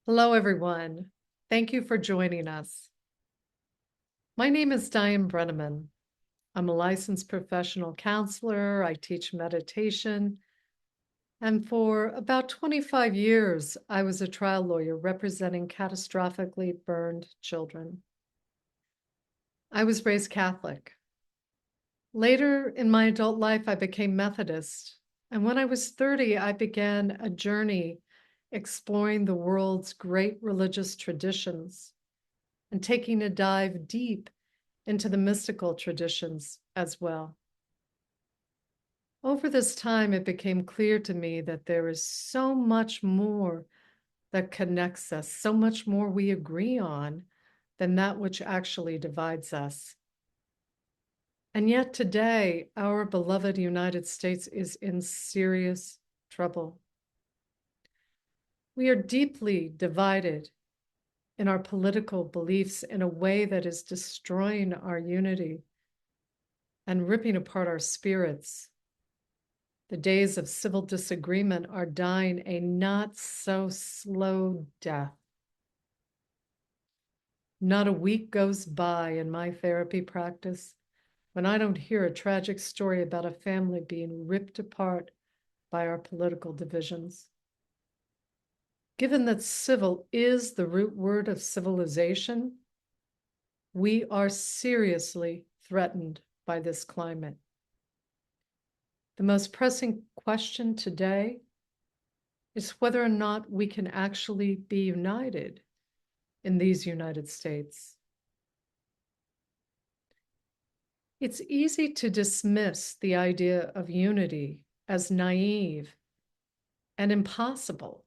Hello, everyone. Thank you for joining us. My name is Diane Brenneman. I'm a licensed professional counselor. I teach meditation. And for about 25 years, I was a trial lawyer representing catastrophically burned children. I was raised Catholic. Later in my adult life, I became Methodist. And when I was 30, I began a journey exploring the world's great religious traditions and taking a dive deep into the mystical traditions as well. Over this time, it became clear to me that there is so much more that connects us, so much more we agree on than that which actually divides us. And yet today, our beloved United States is in serious trouble. We are deeply divided in our political beliefs in a way that is destroying our unity and ripping apart our spirits. The days of civil disagreement are dying a not so slow death. Not a week goes by in my therapy practice when I don't hear a tragic story about a family being ripped apart by our political divisions. Given that civil is the root word of civilization, we are seriously threatened by this climate. The most pressing question today is whether or not we can actually be united in these United States. It's easy to dismiss the idea of unity as naive and impossible,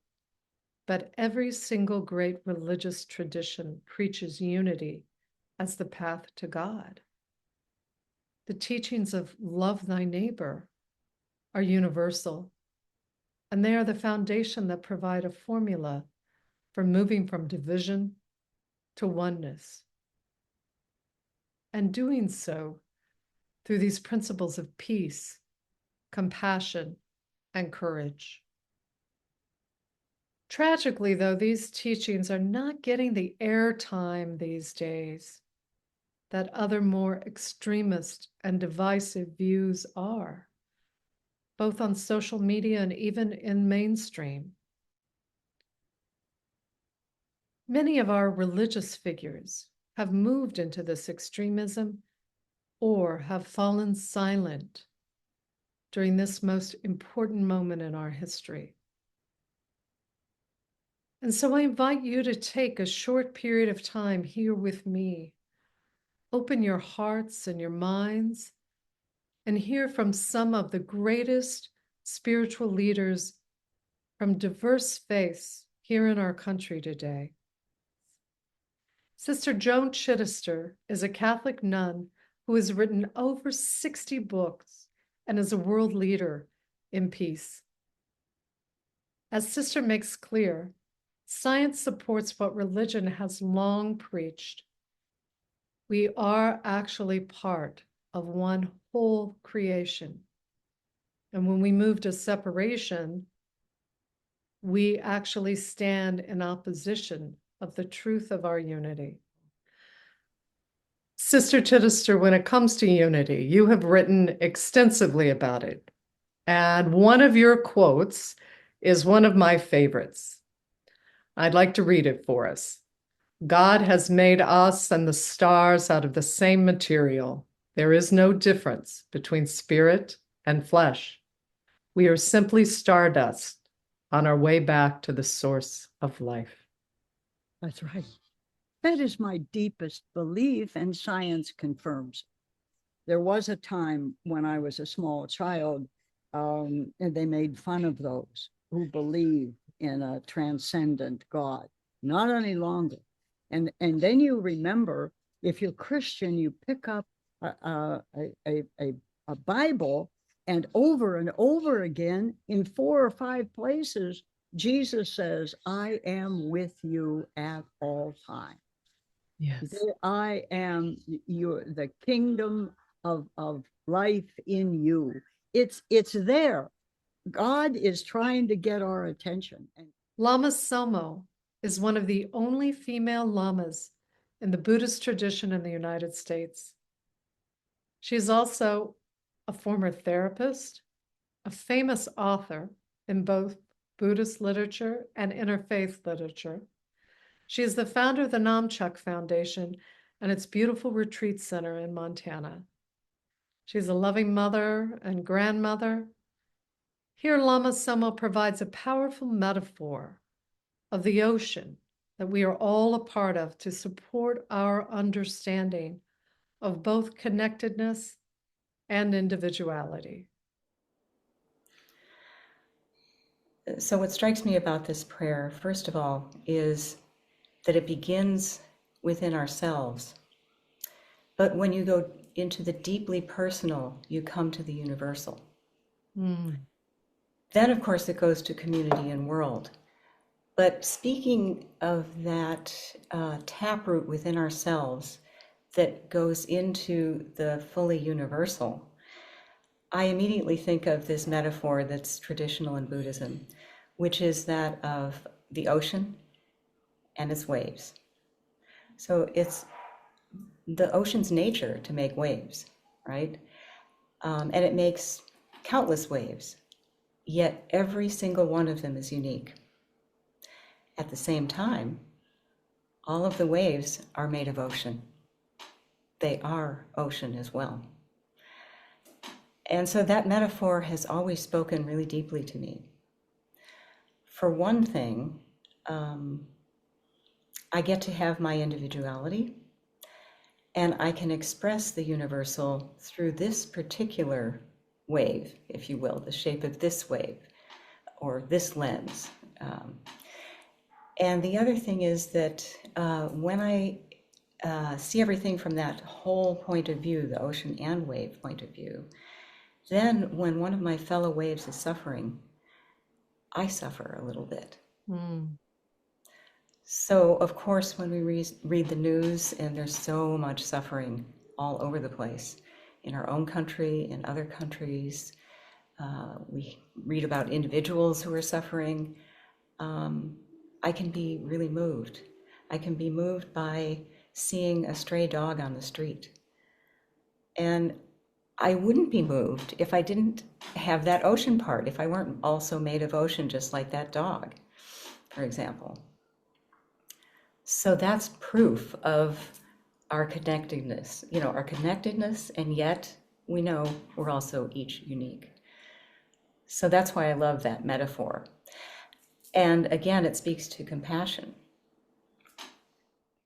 but every single great religious tradition preaches unity as the path to God. The teachings of love thy neighbor are universal, and they are the foundation that provide a formula for moving from division to oneness, and doing so through these principles of peace, compassion, and courage. Tragically, though, these teachings are not getting the airtime these days that other more extremist and divisive views are, both on social media and even in mainstream. Many of our religious figures have moved into this extremism or have fallen silent during this most important moment in our history. And so I invite you to take a short period of time here with me. Open your hearts and your minds and hear from some of the greatest spiritual leaders from diverse faiths here in our country today. Sister Joan Chittister is a Catholic nun who has written over 60 books and is a world leader in peace. As Sister makes clear, science supports what religion has long preached. We are actually part of one whole creation. And when we move to separation, we actually stand in opposition of the truth of our unity. Sister Chittister, when it comes to unity, you have written extensively about it. And one of your quotes is one of my favorites. I'd like to read it for us. God has made us and the stars out of the same material. There is no difference between spirit and flesh. We are simply stardust on our way back to the source of life. That's right. That is my deepest belief, and science confirms. There was a time when I was a small child, and they made fun of those who believe in a transcendent God. Not any longer. And then you remember, if you're Christian, you pick up a Bible, and over again, in 4 or 5 places, Jesus says, I am with you at all times. Yes. I am the kingdom of life in you. It's there. God is trying to get our attention. Lama Tsomo is one of the only female lamas in the Buddhist tradition in the United States. She is also a former therapist, a famous author in both Buddhist literature and interfaith literature. She is the founder of the Namchuk Foundation and its beautiful retreat center in Montana. She's a loving mother and grandmother. Here, Lama Tsomo provides a powerful metaphor of the ocean that we are all a part of to support our understanding of both connectedness and individuality. So what strikes me about this prayer, first of all, is that it begins within ourselves. But when you go into the deeply personal, you come to the universal. Then, of course, it goes to community and world. But speaking of that taproot within ourselves that goes into the fully universal, I immediately think of this metaphor that's traditional in Buddhism, which is that of the ocean and its waves. So it's the ocean's nature to make waves, right? And it makes countless waves, yet every single one of them is unique. At the same time, all of the waves are made of ocean. They are ocean as well. And so that metaphor has always spoken really deeply to me. For one thing, I get to have my individuality, and I can express the universal through this particular wave, if you will, the shape of this wave or this lens. And the other thing is that when I see everything from that whole point of view, the ocean and wave point of view, then when one of my fellow waves is suffering, I suffer a little bit. So, of course, when we read the news, and there's so much suffering all over the place, in our own country, in other countries, we read about individuals who are suffering, I can be really moved. I can be moved by seeing a stray dog on the street. And I wouldn't be moved if I didn't have that ocean part, if I weren't also made of ocean, just like that dog, for example. So that's proof of our connectedness, and yet we know we're also each unique. So that's why I love that metaphor. And again, it speaks to compassion.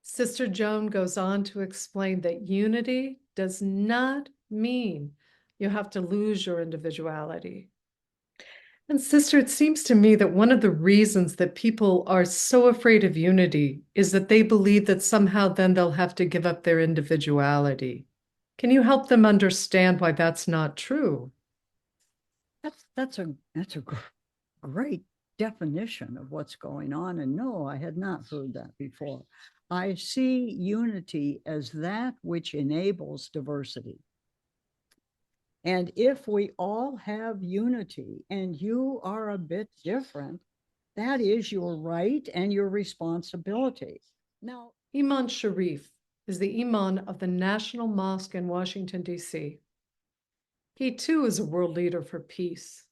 Sister Joan goes on to explain that unity does not mean you have to lose your individuality. And sister, it seems to me that one of the reasons that people are so afraid of unity is that they believe that somehow then they'll have to give up their individuality. Can you help them understand why that's not true? That's a great definition of what's going on. And no, I had not heard that before. I see unity as that which enables diversity. And if we all have unity and you are a bit different, that is your right and your responsibility. Now, Imam Shareff is the Imam of the National Mosque in Washington, D.C. He too is a world leader for peace.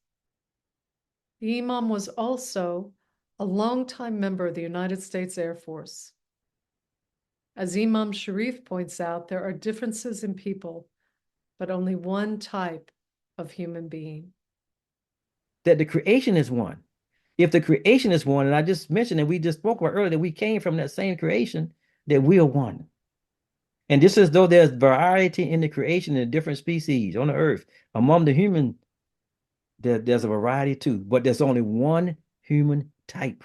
The Imam was also a longtime member of the United States Air Force. As Imam Shareff points out, there are differences in people, but only one type of human being. That the creation is one. If the creation is one, and I just mentioned that we just spoke about earlier, that we came from that same creation, that we are one. And just as though there's variety in the creation in different species on the earth, among the human, there's a variety too, but there's only one human type.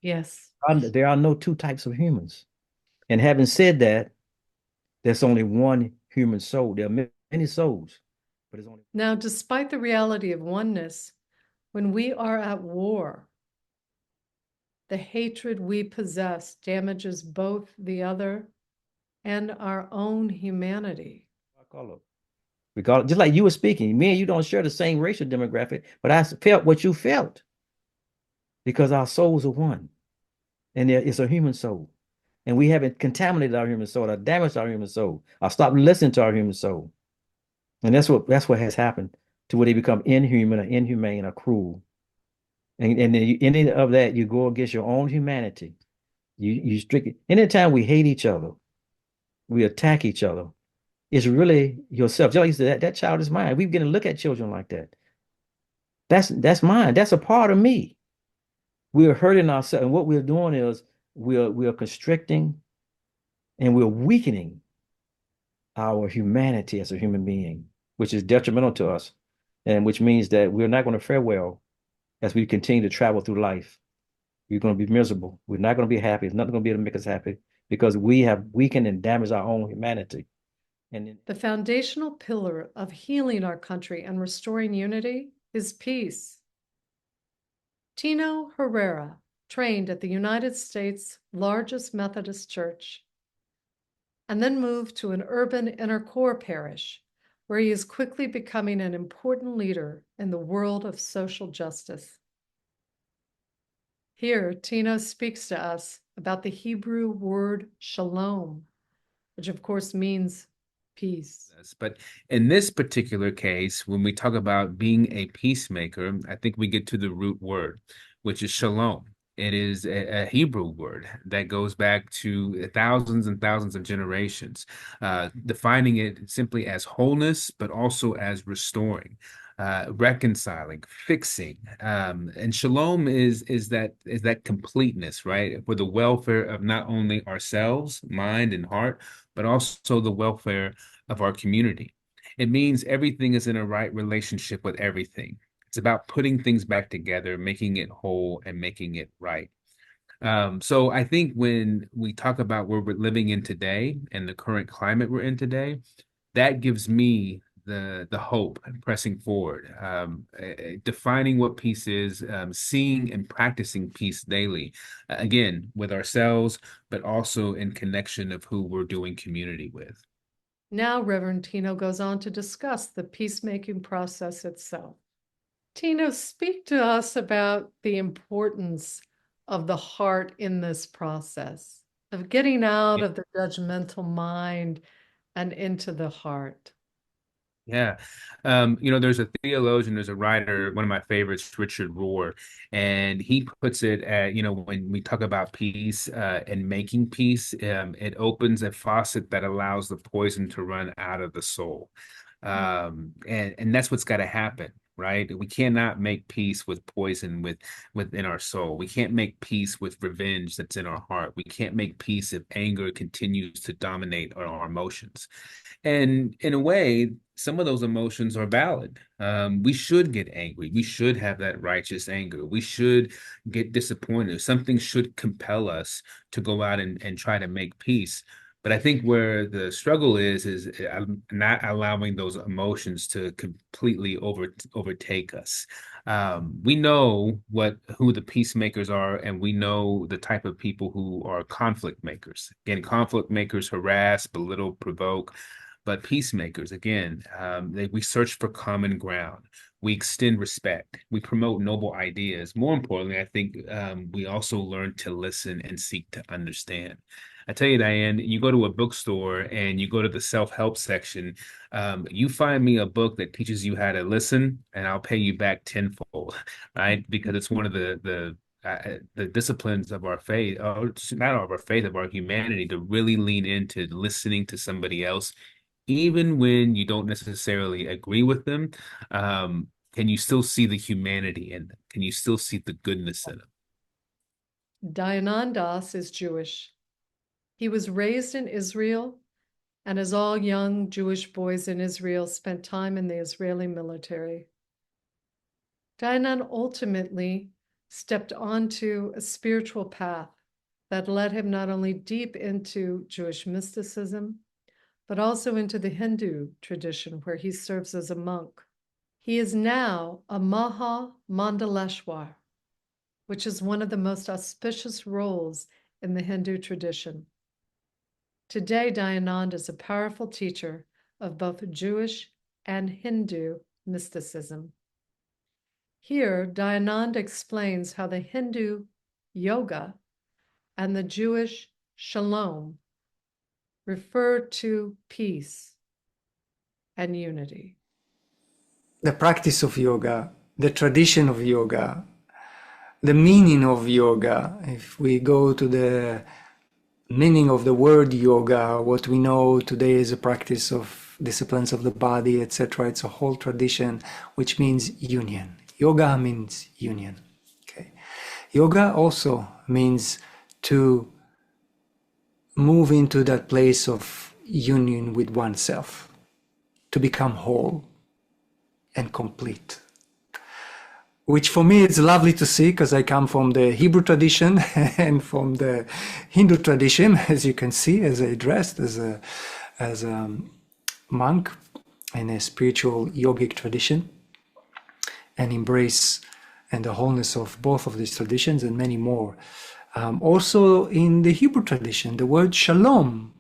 Yes. There are no two types of humans. And having said that, there's only one human soul. There are many souls, but it's only. Now, despite the reality of oneness, when we are at war, the hatred we possess damages both the other and our own humanity. Because just like you were speaking, me and you don't share the same racial demographic, but I felt what you felt because our souls are one. and it's a human soul. And we haven't contaminated our human soul or damaged our human soul or stopped listening to our human soul. And that's what has happened to where they become inhuman or inhumane or cruel. And then any of that, you go against your own humanity. You strict anytime we hate each other, we attack each other. It's really yourself. Just like you said, that child is mine. We begin to look at children like that. That's mine. That's a part of me. We're hurting ourselves. And what we're doing is we're constricting and we're weakening our humanity as a human being, which is detrimental to us, and which means that we're not going to fare well as we continue to travel through life. We're going to be miserable. We're not going to be happy. It's nothing going to be able to make us happy because we have weakened and damaged our own humanity. And The foundational pillar of healing our country and restoring unity is peace. Tino Herrera trained at the United States' largest Methodist church, and then moved to an urban inner core parish, where he is quickly becoming an important leader in the world of social justice. Here, Tino speaks to us about the Hebrew word shalom, which of course means peace. But in this particular case, when we talk about being a peacemaker, I think we get to the root word, which is shalom. It is a Hebrew word that goes back to thousands and thousands of generations, defining it simply as wholeness, but also as restoring, reconciling, fixing. And shalom is that completeness, right? For the welfare of not only ourselves, mind and heart, but also the welfare of our community. It means everything is in a right relationship with everything. It's about putting things back together, making it whole and making it right. So I think when we talk about where we're living in today and the current climate we're in today, that gives me the hope pressing forward, defining what peace is, seeing and practicing peace daily, again, with ourselves, but also in connection of who we're doing community with. Now, Reverend Tino goes on to discuss the peacemaking process itself. Tino, speak to us about the importance of the heart in this process, of getting out of the judgmental mind and into the heart. Yeah. There's a theologian, there's a writer, one of my favorites, Richard Rohr, and he puts it at, when we talk about peace and making peace, it opens a faucet that allows the poison to run out of the soul. And that's what's got to happen, right? We cannot make peace with poison within our soul. We can't make peace with revenge that's in our heart. We can't make peace if anger continues to dominate our emotions. And in a way, some of those emotions are valid. We should get angry. We should have that righteous anger. We should get disappointed. Something should compel us to go out and try to make peace. But I think where the struggle is not allowing those emotions to completely overtake us. We know who the peacemakers are, and we know the type of people who are conflict makers. Again, conflict makers harass, belittle, provoke. But peacemakers, again, we search for common ground. We extend respect. We promote noble ideas. More importantly, I think we also learn to listen and seek to understand. I tell you, Diane, you go to a bookstore and you go to the self-help section, you find me a book that teaches you how to listen, and I'll pay you back tenfold, right? Because it's one of the disciplines of our faith, or not of our faith, of our humanity, to really lean into listening to somebody else, even when you don't necessarily agree with them. Can you still see the humanity in them? Can you still see the goodness in them? Dayanand is Jewish. He was raised in Israel, and as all young Jewish boys in Israel, spent time in the Israeli military. Dayanand ultimately stepped onto a spiritual path that led him not only deep into Jewish mysticism, but also into the Hindu tradition, where he serves as a monk. He is now a Maha Mandaleshwar, which is one of the most auspicious roles in the Hindu tradition. Today, Dayanand is a powerful teacher of both Jewish and Hindu mysticism. Here, Dayanand explains how the Hindu yoga and the Jewish shalom refer to peace and unity? The practice of yoga, the tradition of yoga, the meaning of yoga. If we go to the meaning of the word yoga, what we know today is a practice of disciplines of the body, etc. It's a whole tradition, which means union. Yoga means union. Okay. Yoga also means to move into that place of union with oneself, to become whole and complete. Which for me it's lovely to see, because I come from the Hebrew tradition and from the Hindu tradition, as you can see, as I dressed as a monk in a spiritual yogic tradition, and embrace and the wholeness of both of these traditions and many more. Also in the Hebrew tradition, the word shalom,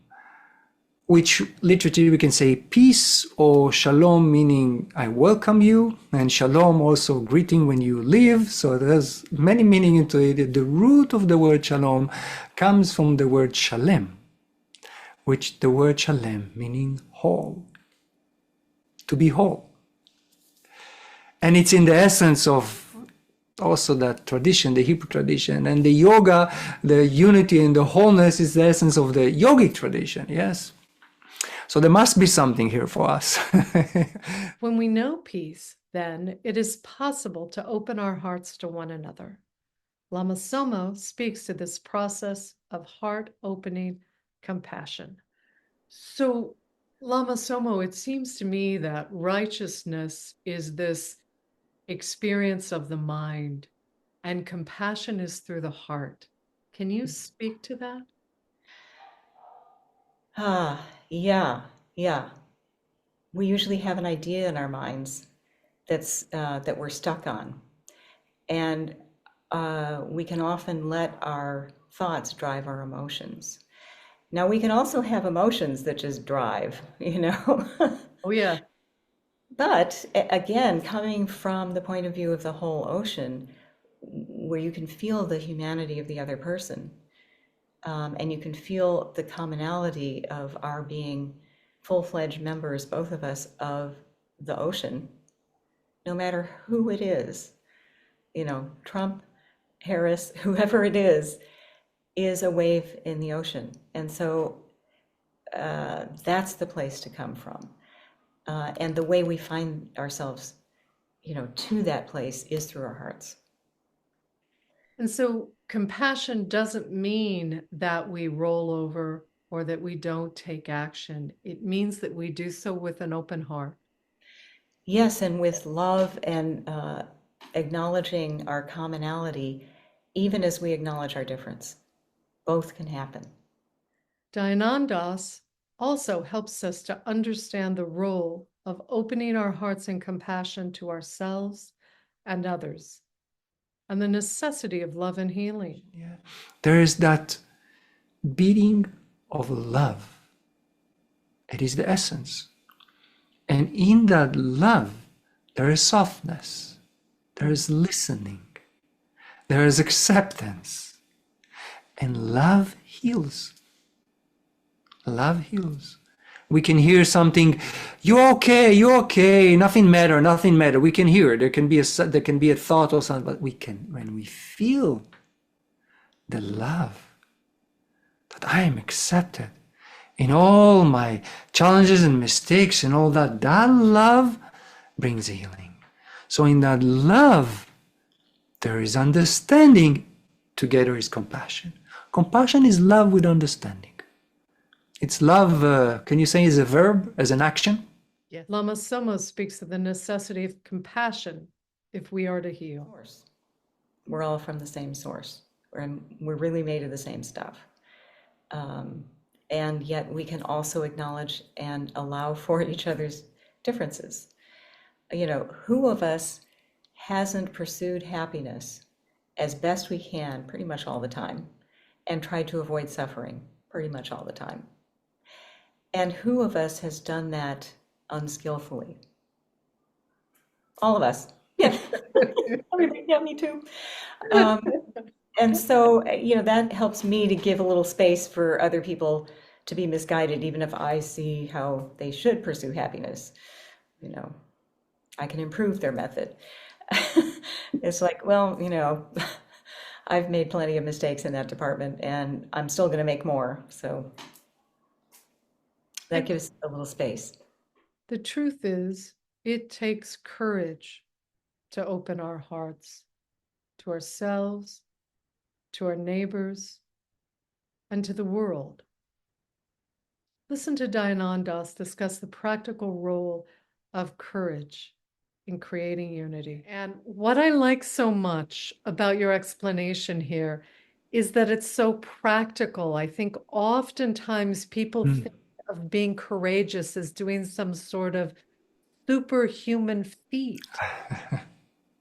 which literally we can say peace, or shalom meaning I welcome you, and shalom also greeting when you leave. So there's many meaning into it. The root of the word shalom comes from the word shalem, which the word shalem meaning whole, to be whole. And it's in the essence of also that tradition, the Hebrew tradition, and the yoga, the unity and the wholeness is the essence of the yogic tradition, yes? So there must be something here for us. When we know peace, then it is possible to open our hearts to one another. Lama Tsomo speaks to this process of heart-opening compassion. So, Lama Tsomo, it seems to me that righteousness is this experience of the mind, and compassion is through the heart. Can you speak to that? Yeah. We usually have an idea in our minds that we're stuck on, and we can often let our thoughts drive our emotions. Now, we can also have emotions that just drive, Oh, yeah. But again, coming from the point of view of the whole ocean, where you can feel the humanity of the other person, and you can feel the commonality of our being full-fledged members, both of us, of the ocean, no matter who it is, Trump, Harris, whoever it is a wave in the ocean. And so that's the place to come from. And the way we find ourselves, to that place is through our hearts. And so compassion doesn't mean that we roll over or that we don't take action. It means that we do so with an open heart. Yes, and with love and acknowledging our commonality, even as we acknowledge our difference. Both can happen. Dayanand also helps us to understand the role of opening our hearts in compassion to ourselves and others, and the necessity of love and healing. Yeah. There is that beating of love. It is the essence. And in that love, there is softness, there is listening, there is acceptance, and love heals. Love heals. We can hear something, you're okay, nothing matter. We can hear it. There can be a thought or something, but when we feel the love, that I am accepted in all my challenges and mistakes and all that love brings healing. So in that love, there is understanding, together is compassion. Compassion is love with understanding. It's love, can you say is a verb, as an action? Yes. Lama Tsomo speaks of the necessity of compassion if we are to heal. Of course. We're all from the same source. We're really made of the same stuff. And yet we can also acknowledge and allow for each other's differences. Who of us hasn't pursued happiness as best we can pretty much all the time and tried to avoid suffering pretty much all the time? And who of us has done that unskillfully? All of us. Yeah. Yeah, me too. And so, that helps me to give a little space for other people to be misguided, even if I see how they should pursue happiness. You know, I can improve their method. It's like, well, I've made plenty of mistakes in that department and I'm still going to make more. So that gives a little space. The truth is, it takes courage to open our hearts to ourselves, to our neighbors, and to the world. Listen to Dayanand discuss the practical role of courage in creating unity. And what I like so much about your explanation here is that it's so practical. I think oftentimes people think of being courageous as doing some sort of superhuman feat,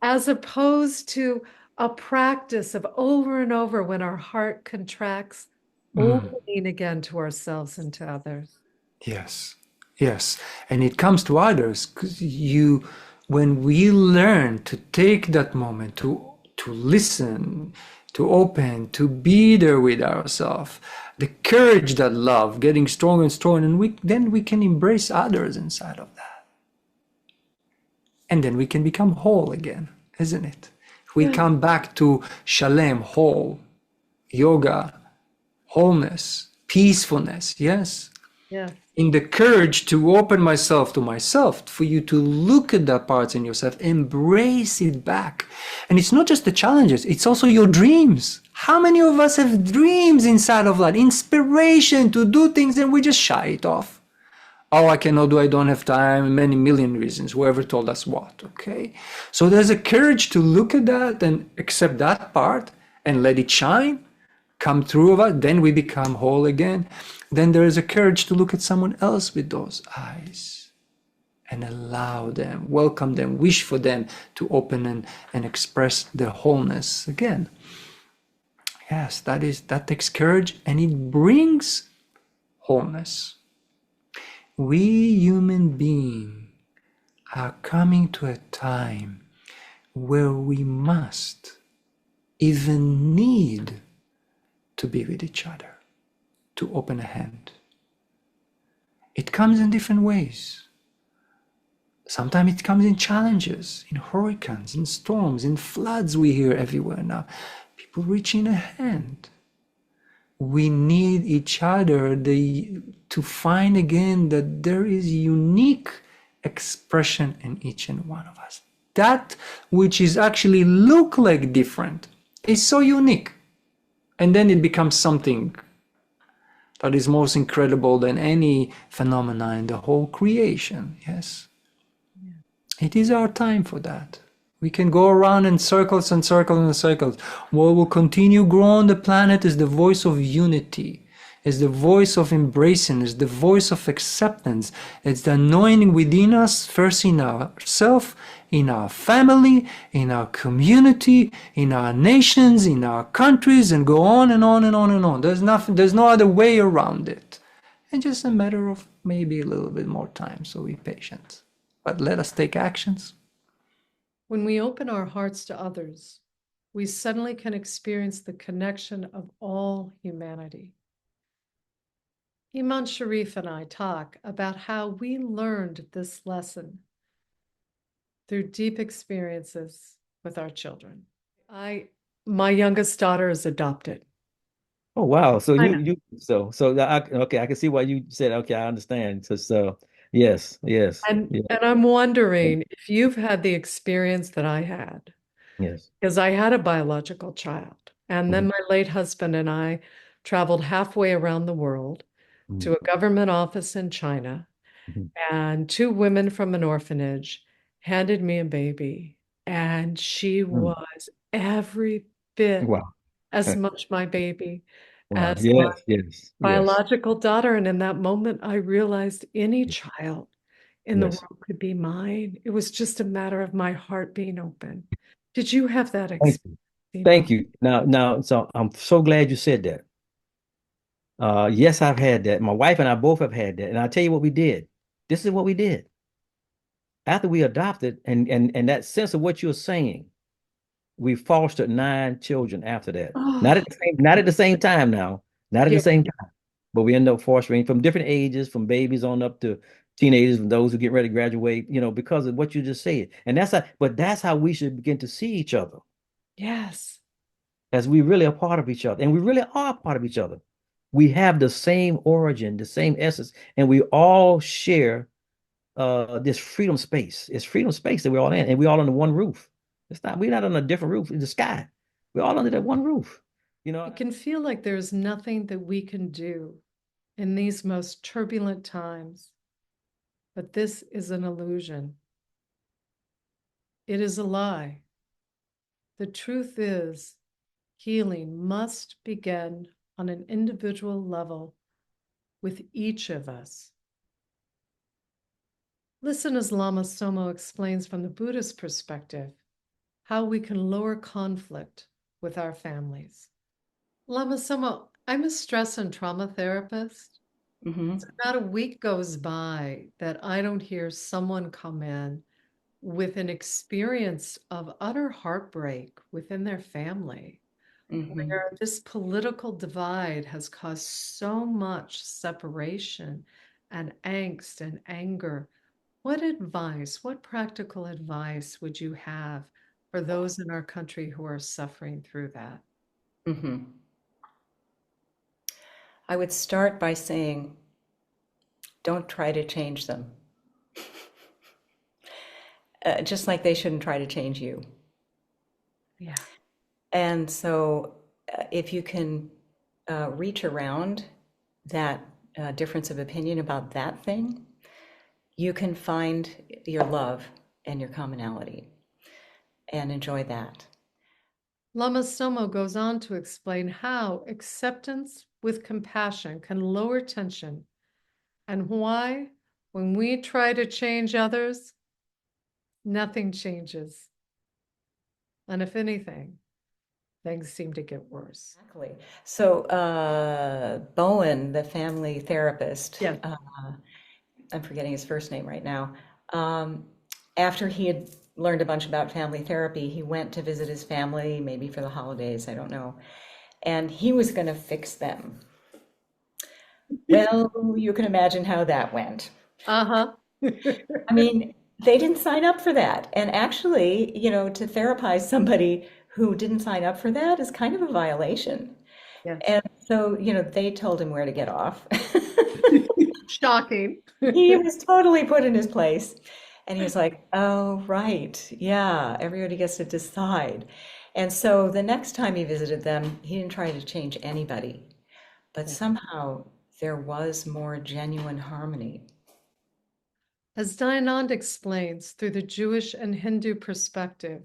as opposed to a practice of over and over when our heart contracts, opening again to ourselves and to others. Yes, yes. And it comes to others because when we learn to take that moment to listen, to open, to be there with ourselves, the courage, that love, getting stronger and stronger, and then we can embrace others inside of that. And then we can become whole again, isn't it? We come back to shalem, whole, yoga, wholeness, peacefulness, yes? Yeah. In the courage to open myself to myself, for you to look at that part in yourself, embrace it back. And it's not just the challenges, it's also your dreams. How many of us have dreams inside of that, inspiration to do things, and we just shy it off? Oh, I cannot do, I don't have time, many million reasons, whoever told us what, okay? So there's a courage to look at that and accept that part and let it shine, come through of it, then we become whole again. Then there is a courage to look at someone else with those eyes and allow them, welcome them, wish for them to open and express their wholeness again. Yes, that takes courage, and it brings wholeness. We human beings are coming to a time where we must even need to be with each other, to open a hand. It comes in different ways. Sometimes it comes in challenges, in hurricanes, in storms, in floods we hear everywhere now. People reaching a hand. We need each other to find again that there is unique expression in each and one of us. That which is actually look like different is so unique. And then it becomes something that is most incredible than any phenomena in the whole creation. Yes. Yeah. It is our time for that. We can go around in circles and circles and circles. What will continue grow on the planet is the voice of unity, is the voice of embracing, is the voice of acceptance. It's the anointing within us, first in ourselves, in our family, in our community, in our nations, in our countries, and go on and on and on and on. There's no other way around it. It's just a matter of maybe a little bit more time, so be patient. But let us take actions. When we open our hearts to others, we suddenly can experience the connection of all humanity. Imam Shareff and I talk about how we learned this lesson through deep experiences with our children. My youngest daughter is adopted. Oh wow! So I know. okay, I can see why you said okay. I understand. So yes, And yeah, I'm wondering if you've had the experience that I had, yes. because I had a biological child, and then Mhm, my late husband and I traveled halfway around the world to mhm, a government office in China, mhm. and two women from an orphanage handed me a baby, and she Mm. was every bit Wow, as much my baby wow. as my Yes. biological daughter. And in that moment, I realized any Yes. child in the Yes. world could be mine. It was just a matter of my heart being open. Did you have that Thank experience, you. Imam? Thank you. Now, so I'm so glad you said that. Yes, I've had that. My wife and I both have had that. And I'll tell you what we did. This is what we did. After we adopted and that sense of what you're saying, we fostered 9 children after that. Oh, Not at the same time now, not at yeah. the same time, but we end up fostering from different ages, from babies on up to teenagers and those who get ready to graduate, because of what you just said. And that's how we should begin to see each other, Yes. as we really are part of each other. And we really are part of each other. We have the same origin, the same essence, and we all share this freedom space. It's freedom space that we're all in, and we're all under one roof. We're not on a different roof in the sky. We're all under that one roof. It can feel like there's nothing that we can do in these most turbulent times, but this is an illusion. It is a lie. The truth is, healing must begin on an individual level with each of us. Listen as Lama Tsomo explains from the Buddhist perspective how we can lower conflict with our families. Lama Tsomo, I'm a stress and trauma therapist. Mm-hmm. So not a week goes by that I don't hear someone come in with an experience of utter heartbreak within their family, Mm-hmm. where this political divide has caused so much separation and angst and anger. What practical advice would you have for those in our country who are suffering through that? Mm-hmm. I would start by saying, don't try to change them. Just like they shouldn't try to change you. Yeah. And so if you can reach around that difference of opinion about that thing, you can find your love and your commonality and enjoy that. Lama Tsomo goes on to explain how acceptance with compassion can lower tension and why, when we try to change others, nothing changes. And if anything, things seem to get worse. Exactly. So Bowen, the family therapist, Yeah. I'm forgetting his first name right now. After he had learned a bunch about family therapy, he went to visit his family, maybe for the holidays, I don't know. And he was going to fix them. Well, you can imagine how that went. Uh-huh. I mean, they didn't sign up for that. And actually, to therapize somebody who didn't sign up for that is kind of a violation. Yes. And so, they told him where to get off. Shocking. He was totally put in his place. And he was like, oh, right. Yeah, everybody gets to decide. And so the next time he visited them, he didn't try to change anybody. But somehow there was more genuine harmony. As Dayanand explains through the Jewish and Hindu perspective,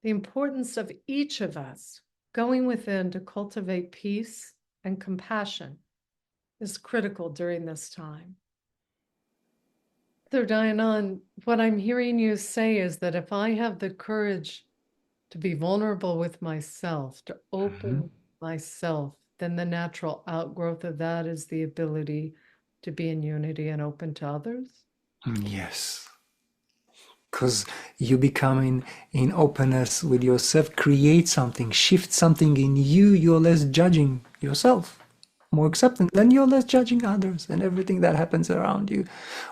the importance of each of us going within to cultivate peace and compassion is critical during this time. So Dayanand, what I'm hearing you say is that if I have the courage to be vulnerable with myself, to open myself, then the natural outgrowth of that is the ability to be in unity and open to others? Yes. Because you become in openness with yourself, create something, shift something in you, you're less judging yourself, more accepting, then you're less judging others and everything that happens around you.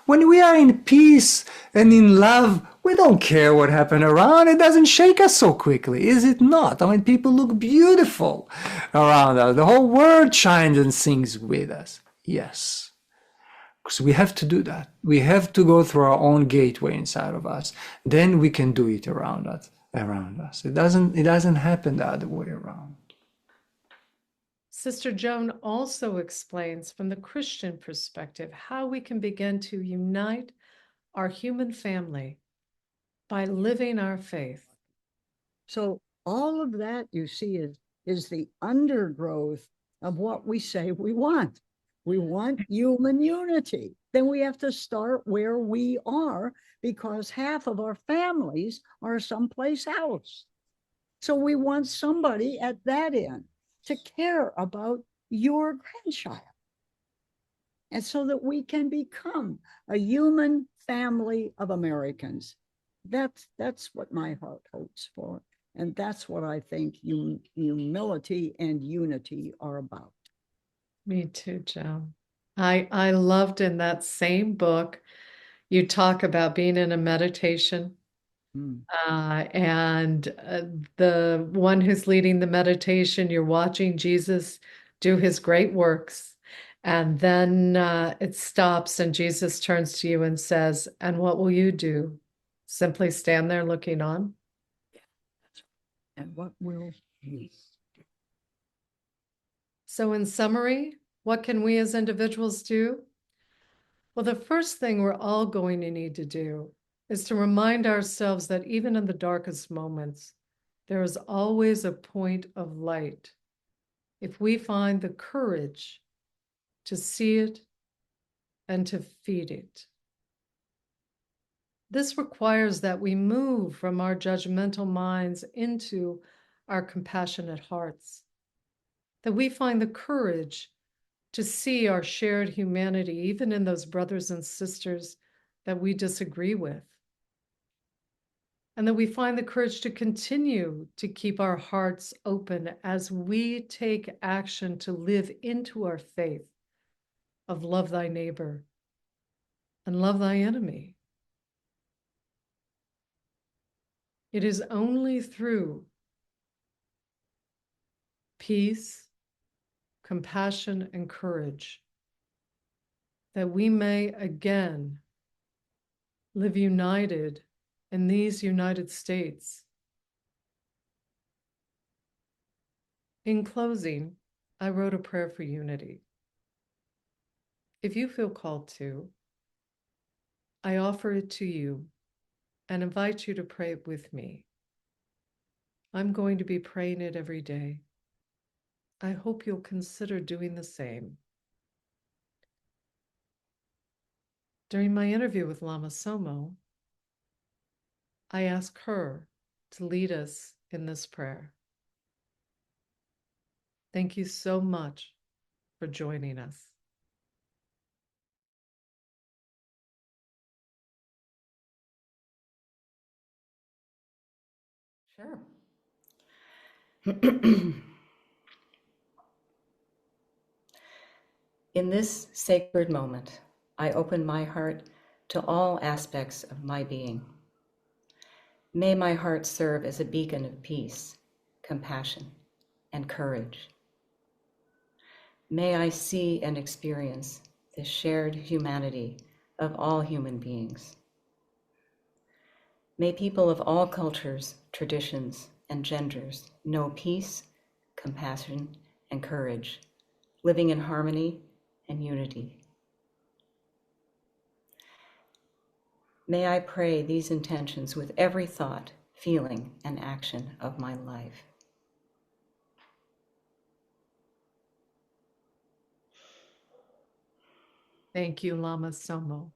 When we are in peace and in love, we don't care what happened around. It doesn't shake us so quickly, is it not? I mean, people look beautiful around us. The whole world shines and sings with us. Yes. Because we have to do that. We have to go through our own gateway inside of us. Then we can do it around us. It doesn't happen the other way around. Sister Joan also explains from the Christian perspective how we can begin to unite our human family by living our faith. So all of that you see is the undergrowth of what we say we want. We want human unity. Then we have to start where we are because half of our families are someplace else. So we want somebody at that end to care about your grandchild. And so that we can become a human family of Americans. That's what my heart hopes for. And that's what I think humility and unity are about. Me too, Joan. I loved in that same book, you talk about being in a meditation, Mm. and the one who's leading the meditation, you're watching Jesus do his great works. And then it stops, and Jesus turns to you and says, "And what will you do? Simply stand there looking on?" And what will we? So, in summary, what can we as individuals do? Well, the first thing we're all going to need to do is to remind ourselves that even in the darkest moments, there is always a point of light if we find the courage to see it and to feed it. This requires that we move from our judgmental minds into our compassionate hearts, that we find the courage to see our shared humanity, even in those brothers and sisters that we disagree with. And that we find the courage to continue to keep our hearts open as we take action to live into our faith of love thy neighbor and love thy enemy. It is only through peace, compassion, and courage that we may again live united in these United States. In closing, I wrote a prayer for unity. If you feel called to, I offer it to you and invite you to pray it with me. I'm going to be praying it every day. I hope you'll consider doing the same. During my interview with Lama Tsomo, I asked her to lead us in this prayer. Thank you so much for joining us. Sure. In this sacred moment, I open my heart to all aspects of my being. May my heart serve as a beacon of peace, compassion, and courage. May I see and experience the shared humanity of all human beings. May people of all cultures, traditions, and genders know peace, compassion, and courage, living in harmony and unity. May I pray these intentions with every thought, feeling, and action of my life. Thank you, Lama Tsomo.